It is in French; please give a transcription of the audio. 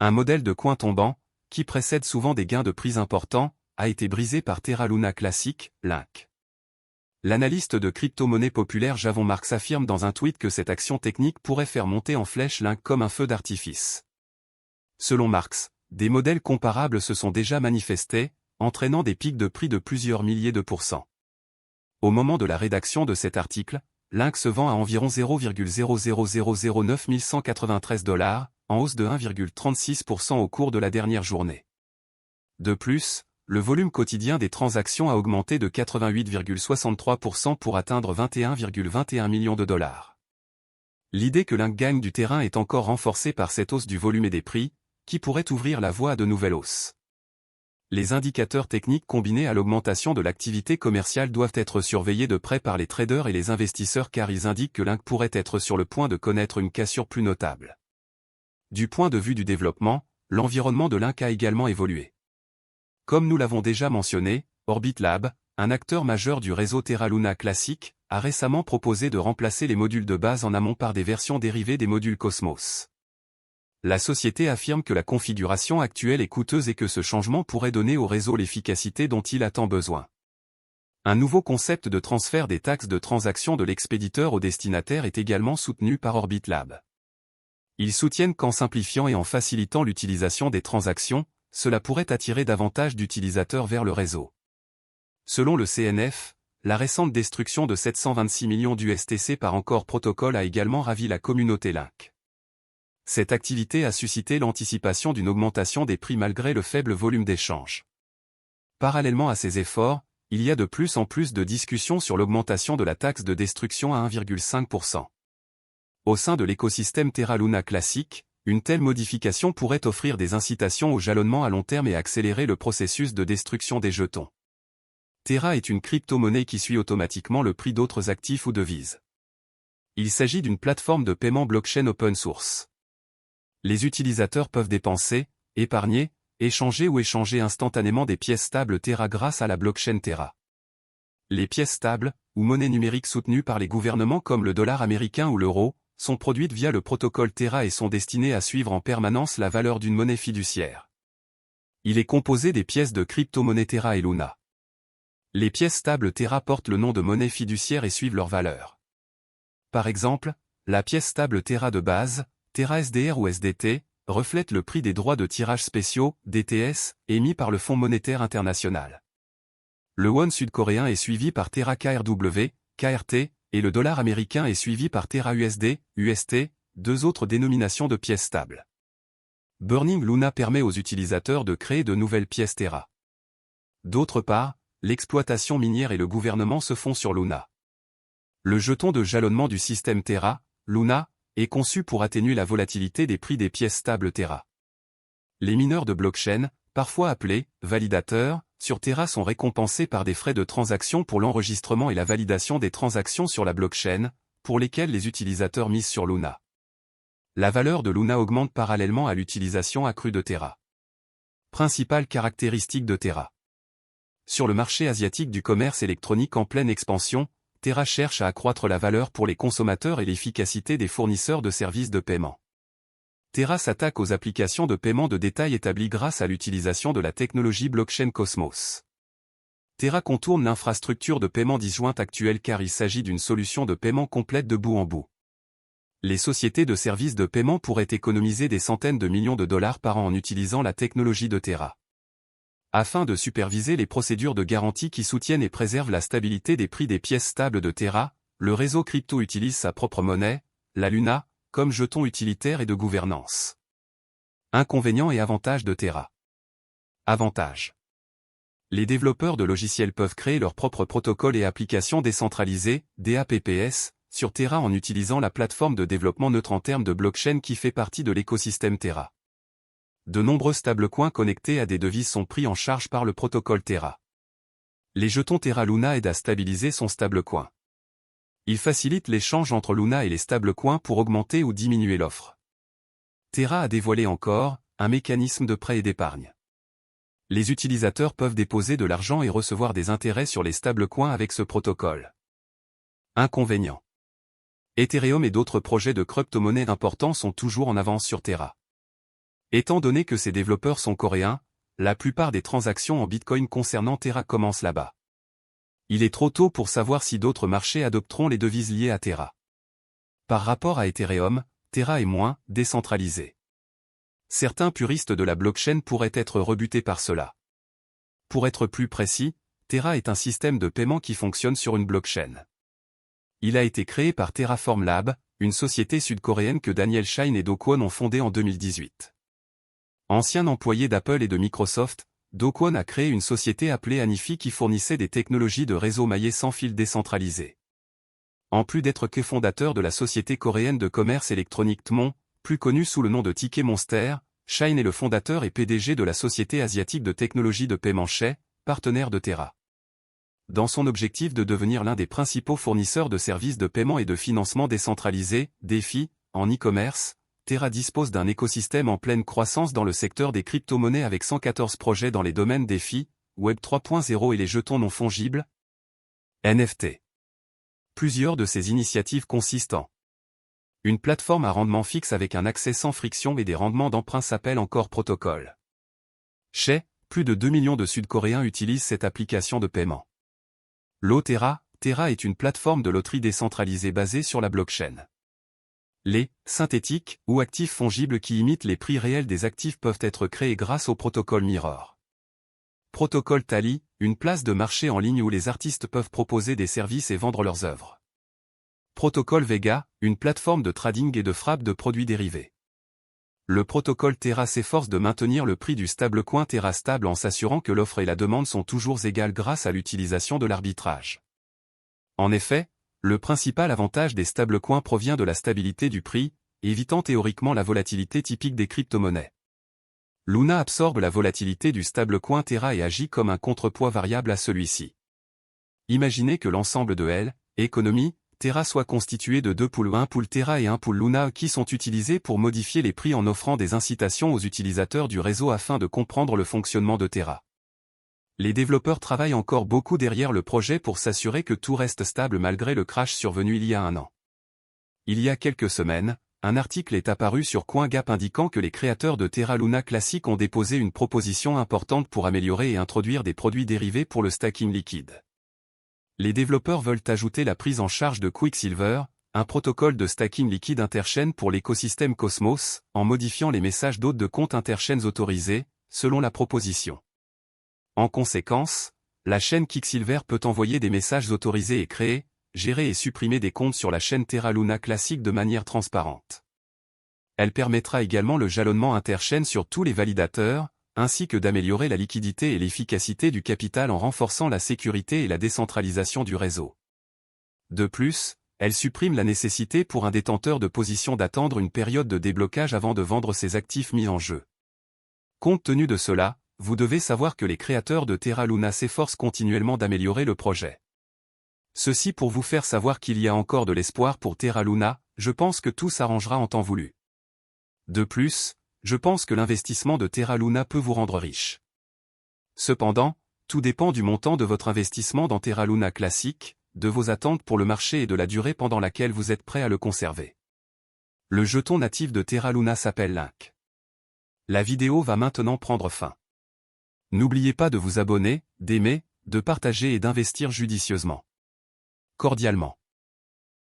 Un modèle de coin tombant, qui précède souvent des gains de prix importants, a été brisé par Terra Luna Classic, Link. L'analyste de crypto-monnaie populaire Javon Marks affirme dans un tweet que cette action technique pourrait faire monter en flèche Link comme un feu d'artifice. Selon Marks, des modèles comparables se sont déjà manifestés, entraînant des pics de prix de plusieurs milliers de %. Au moment de la rédaction de cet article, Link se vend à environ 0,00009 193 $, en hausse de 1,36% au cours de la dernière journée. De plus, le volume quotidien des transactions a augmenté de 88,63% pour atteindre 21,21 millions de $. L'idée que Link gagne du terrain est encore renforcée par cette hausse du volume et des prix, qui pourrait ouvrir la voie à de nouvelles hausses. Les indicateurs techniques combinés à l'augmentation de l'activité commerciale doivent être surveillés de près par les traders et les investisseurs car ils indiquent que Link pourrait être sur le point de connaître une cassure plus notable. Du point de vue du développement, l'environnement de Link a également évolué. Comme nous l'avons déjà mentionné, Orbit Lab, un acteur majeur du réseau Terra Luna Classic, a récemment proposé de remplacer les modules de base en amont par des versions dérivées des modules Cosmos. La société affirme que la configuration actuelle est coûteuse et que ce changement pourrait donner au réseau l'efficacité dont il a tant besoin. Un nouveau concept de transfert des taxes de transaction de l'expéditeur au destinataire est également soutenu par Orbit Lab. Ils soutiennent qu'en simplifiant et en facilitant l'utilisation des transactions, cela pourrait attirer davantage d'utilisateurs vers le réseau. Selon le CNF, la récente destruction de 726 millions d'USTC par Encore Protocol a également ravi la communauté Link. Cette activité a suscité l'anticipation d'une augmentation des prix malgré le faible volume d'échanges. Parallèlement à ces efforts, il y a de plus en plus de discussions sur l'augmentation de la taxe de destruction à 1,5%. Au sein de l'écosystème Terra Luna Classic, une telle modification pourrait offrir des incitations au jalonnement à long terme et accélérer le processus de destruction des jetons. Terra est une crypto-monnaie qui suit automatiquement le prix d'autres actifs ou devises. Il s'agit d'une plateforme de paiement blockchain open source. Les utilisateurs peuvent dépenser, épargner, échanger ou échanger instantanément des pièces stables Terra grâce à la blockchain Terra. Les pièces stables, ou monnaies numériques soutenues par les gouvernements comme le dollar américain ou l'euro, sont produites via le protocole Terra et sont destinées à suivre en permanence la valeur d'une monnaie fiduciaire. Il est composé des pièces de crypto-monnaie Terra et Luna. Les pièces stables Terra portent le nom de monnaie fiduciaire et suivent leur valeur. Par exemple, la pièce stable Terra de base, Terra SDR ou SDT, reflète le prix des droits de tirage spéciaux, DTS, émis par le Fonds monétaire international. Le won sud-coréen est suivi par Terra KRW, KRT, et le dollar américain est suivi par Terra USD, UST, deux autres dénominations de pièces stables. Burning Luna permet aux utilisateurs de créer de nouvelles pièces Terra. D'autre part, l'exploitation minière et le gouvernement se font sur Luna. Le jeton de jalonnement du système Terra, Luna, est conçu pour atténuer la volatilité des prix des pièces stables Terra. Les mineurs de blockchain, parfois appelés validateurs, sur Terra sont récompensés par des frais de transaction pour l'enregistrement et la validation des transactions sur la blockchain, pour lesquelles les utilisateurs misent sur Luna. La valeur de Luna augmente parallèlement à l'utilisation accrue de Terra. Principales caractéristiques de Terra. Sur le marché asiatique du commerce électronique en pleine expansion, Terra cherche à accroître la valeur pour les consommateurs et l'efficacité des fournisseurs de services de paiement. Terra s'attaque aux applications de paiement de détail établies grâce à l'utilisation de la technologie blockchain Cosmos. Terra contourne l'infrastructure de paiement disjointe actuelle car il s'agit d'une solution de paiement complète de bout en bout. Les sociétés de services de paiement pourraient économiser des centaines de millions de dollars par an en utilisant la technologie de Terra. Afin de superviser les procédures de garantie qui soutiennent et préservent la stabilité des prix des pièces stables de Terra, le réseau crypto utilise sa propre monnaie, la Luna, comme jeton utilitaire et de gouvernance. Inconvénients et avantages de Terra. Avantages. Les développeurs de logiciels peuvent créer leurs propres protocoles et applications décentralisées, DApps, sur Terra en utilisant la plateforme de développement neutre en termes de blockchain qui fait partie de l'écosystème Terra. De nombreux stablecoins connectés à des devises sont pris en charge par le protocole Terra. Les jetons Terra Luna aident à stabiliser son stablecoin. Ils facilitent l'échange entre Luna et les stablecoins pour augmenter ou diminuer l'offre. Terra a dévoilé encore un mécanisme de prêt et d'épargne. Les utilisateurs peuvent déposer de l'argent et recevoir des intérêts sur les stablecoins avec ce protocole. Inconvénients. Ethereum et d'autres projets de crypto-monnaie importants sont toujours en avance sur Terra. Étant donné que ces développeurs sont coréens, la plupart des transactions en Bitcoin concernant Terra commencent là-bas. Il est trop tôt pour savoir si d'autres marchés adopteront les devises liées à Terra. Par rapport à Ethereum, Terra est moins décentralisé. Certains puristes de la blockchain pourraient être rebutés par cela. Pour être plus précis, Terra est un système de paiement qui fonctionne sur une blockchain. Il a été créé par Terraform Lab, une société sud-coréenne que Daniel Shine et Do Kwon ont fondée en 2018. Ancien employé d'Apple et de Microsoft, Do Kwon a créé une société appelée Anifi qui fournissait des technologies de réseau maillé sans fil décentralisé. En plus d'être cofondateur de la société coréenne de commerce électronique Tmon, plus connue sous le nom de Ticket Monster, Shine est le fondateur et PDG de la société asiatique de technologie de paiement Shay, partenaire de Terra. Dans son objectif de devenir l'un des principaux fournisseurs de services de paiement et de financement décentralisés, DeFi, en e-commerce, Terra dispose d'un écosystème en pleine croissance dans le secteur des crypto-monnaies avec 114 projets dans les domaines DeFi, Web 3.0 et les jetons non fongibles, NFT. Plusieurs de ces initiatives consistent en une plateforme à rendement fixe avec un accès sans friction et des rendements d'emprunt s'appelle encore Protocol. Shay, plus de 2 millions de Sud-Coréens utilisent cette application de paiement. Terra est une plateforme de loterie décentralisée basée sur la blockchain. Les synthétiques ou actifs fongibles qui imitent les prix réels des actifs peuvent être créés grâce au protocole Mirror. Protocole Tally, une place de marché en ligne où les artistes peuvent proposer des services et vendre leurs œuvres. Protocole Vega, une plateforme de trading et de frappe de produits dérivés. Le protocole Terra s'efforce de maintenir le prix du stablecoin Terra stable en s'assurant que l'offre et la demande sont toujours égales grâce à l'utilisation de l'arbitrage. En effet, le principal avantage des stablecoins provient de la stabilité du prix, évitant théoriquement la volatilité typique des crypto-monnaies. Luna absorbe la volatilité du stablecoin Terra et agit comme un contrepoids variable à celui-ci. Imaginez que l'ensemble de L, économie, Terra soit constitué de deux pools, un pool Terra et un pool Luna qui sont utilisés pour modifier les prix en offrant des incitations aux utilisateurs du réseau afin de comprendre le fonctionnement de Terra. Les développeurs travaillent encore beaucoup derrière le projet pour s'assurer que tout reste stable malgré le crash survenu il y a un an. Il y a quelques semaines, un article est apparu sur CoinGap indiquant que les créateurs de Terra Luna Classic ont déposé une proposition importante pour améliorer et introduire des produits dérivés pour le stacking liquide. Les développeurs veulent ajouter la prise en charge de Quicksilver, un protocole de stacking liquide interchaîne pour l'écosystème Cosmos, en modifiant les messages d'hôtes de compte interchaînes autorisés, selon la proposition. En conséquence, la chaîne Quicksilver peut envoyer des messages autorisés et créer, gérer et supprimer des comptes sur la chaîne Terra Luna Classic de manière transparente. Elle permettra également le jalonnement interchaîne sur tous les validateurs, ainsi que d'améliorer la liquidité et l'efficacité du capital en renforçant la sécurité et la décentralisation du réseau. De plus, elle supprime la nécessité pour un détenteur de position d'attendre une période de déblocage avant de vendre ses actifs mis en jeu. Compte tenu de cela, vous devez savoir que les créateurs de Terra Luna s'efforcent continuellement d'améliorer le projet. Ceci pour vous faire savoir qu'il y a encore de l'espoir pour Terra Luna, je pense que tout s'arrangera en temps voulu. De plus, je pense que l'investissement de Terra Luna peut vous rendre riche. Cependant, tout dépend du montant de votre investissement dans Terra Luna Classic, de vos attentes pour le marché et de la durée pendant laquelle vous êtes prêt à le conserver. Le jeton natif de Terra Luna s'appelle Link. La vidéo va maintenant prendre fin. N'oubliez pas de vous abonner, d'aimer, de partager et d'investir judicieusement. Cordialement.